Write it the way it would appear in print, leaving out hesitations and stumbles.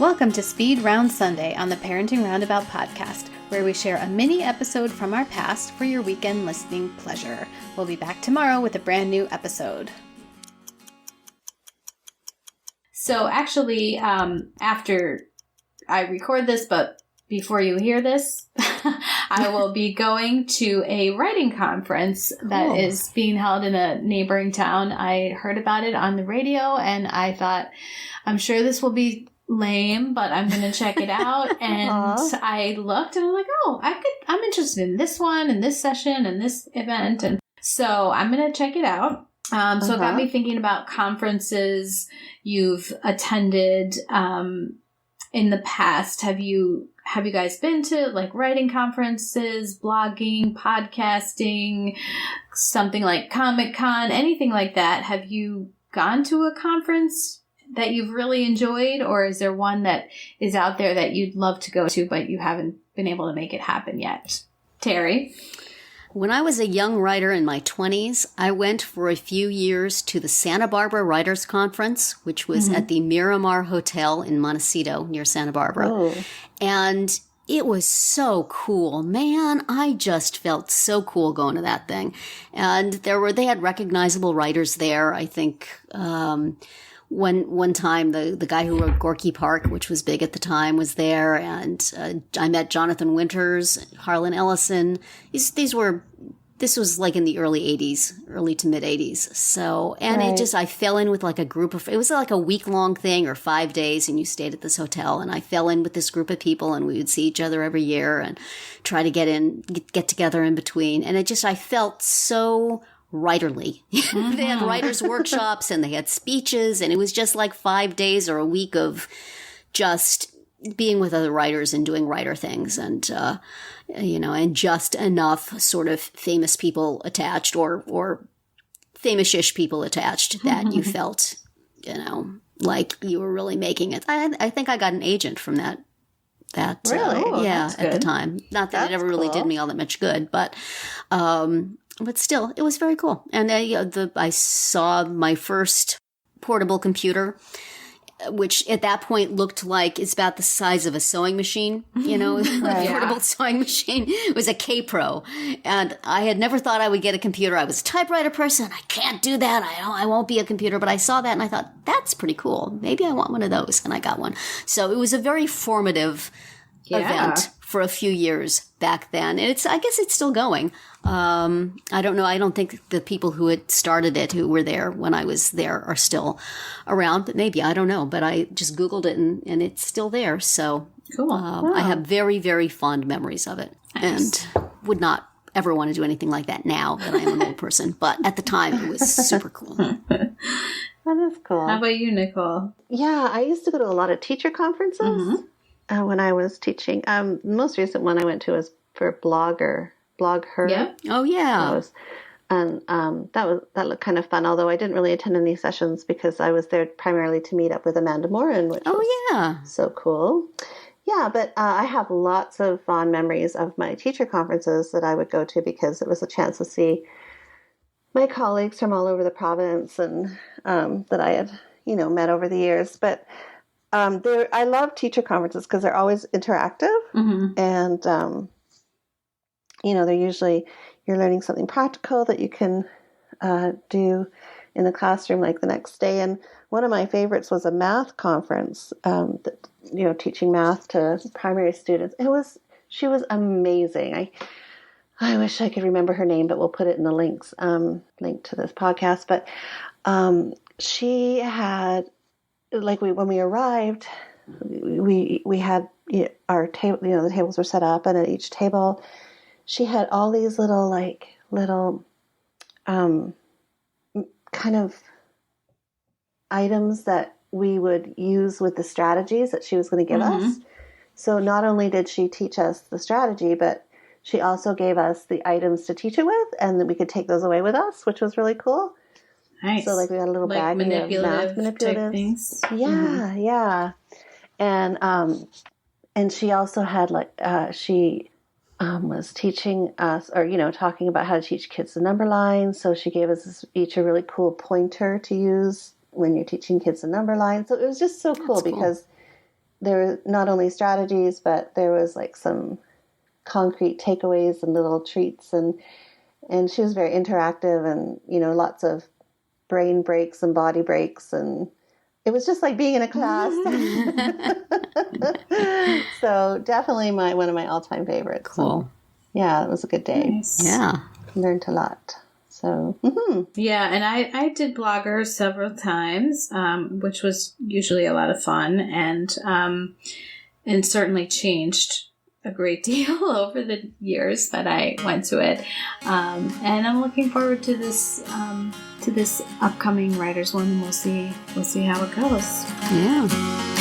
Welcome to Speed Round Sunday on the Parenting Roundabout podcast, where we share a mini episode from our past for your weekend listening pleasure. We'll be back tomorrow with a brand new episode. So actually, after I record this, but before you hear this, I will be going to a writing conference that is being held in a neighboring town. I heard about it on the radio and I thought, I'm sure this will be lame, but I'm going to check it out. And I looked and I'm like, I'm interested in this one and this session and this event. And so I'm going to check it out. So it got me thinking about conferences you've attended in the past. Have you guys been to like writing conferences, blogging, podcasting, something like Comic-Con, anything like that? Have you gone to a conference that you've really enjoyed, or is there one that is out there that you'd love to go to, but you haven't been able to make it happen yet? Terry? When I was a young writer in my 20s, I went for a few years to the Santa Barbara Writers Conference, which was at the Miramar Hotel in Montecito near Santa Barbara. Oh. And it was so cool. Man, I just felt so cool going to that thing. And they had recognizable writers there. I think, one time, the guy who wrote Gorky Park, which was big at the time, was there, and I met Jonathan Winters, Harlan Ellison. This was like in the early to mid 80s. So, and I fell in with like a group of, it was like a week-long thing or 5 days, and you stayed at this hotel, and I fell in with this group of people, and we would see each other every year and try to get together in between. And I felt so writerly. They had writers' workshops and they had speeches, and it was just like 5 days or a week of just being with other writers and doing writer things, and and just enough sort of famous people attached or famous-ish people attached that you felt, like you were really making it. I think I got an agent from that. Really? At the time. Not that it ever really did me all that much good, but still, it was very cool. And I saw my first portable computer, which at that point looked like it's about the size of a sewing machine, a portable sewing machine. It was a K-Pro. And I had never thought I would get a computer. I was a typewriter person. I can't do that. I won't be a computer. But I saw that and I thought, that's pretty cool. Maybe I want one of those. And I got one. So it was a very formative event for a few years back then. And I guess it's still going. I don't know. I don't think the people who had started it, who were there when I was there, are still around, but maybe, I don't know. But I just Googled it and it's still there. So cool. I have very, very fond memories of it. Nice. And would not ever want to do anything like that now that I am an old person. But at the time, it was super cool. That is cool. How about you, Nicole? Yeah, I used to go to a lot of teacher conferences when I was teaching. The most recent one I went to was for Blog Her. Yep. Oh, yeah. That looked kind of fun, although I didn't really attend any sessions because I was there primarily to meet up with Amanda Morin, which was so cool. Yeah, but I have lots of fond memories of my teacher conferences that I would go to because it was a chance to see my colleagues from all over the province and that I had, met over the years. But I love teacher conferences because they're always interactive and they're usually, you're learning something practical that you can do in the classroom like the next day. And one of my favorites was a math conference, teaching math to primary students. She was amazing. I wish I could remember her name, but we'll put it in the link to this podcast. But she had, when we arrived, we had our table, the tables were set up, and at each table, she had all these little kind of items that we would use with the strategies that she was going to give us. So not only did she teach us the strategy, but she also gave us the items to teach it with, and then we could take those away with us, which was really cool. Nice. So we had a little bag of math manipulatives. Things. Yeah, yeah. And she also had she was teaching us, or, talking about how to teach kids the number line. So she gave us each a really cool pointer to use when you're teaching kids the number line. So it was just so cool because there were not only strategies, but there was like some concrete takeaways and little treats, and she was very interactive, and lots of brain breaks and body breaks, and it was just like being in a class. So definitely one of my all-time favorites. Cool. Yeah, it was a good day. Nice. Yeah. Learned a lot. So yeah, and I did Blogger several times, which was usually a lot of fun, and certainly changed a great deal over the years that I went to it, and I'm looking forward to this upcoming writers one, and we'll see how it goes. Yeah.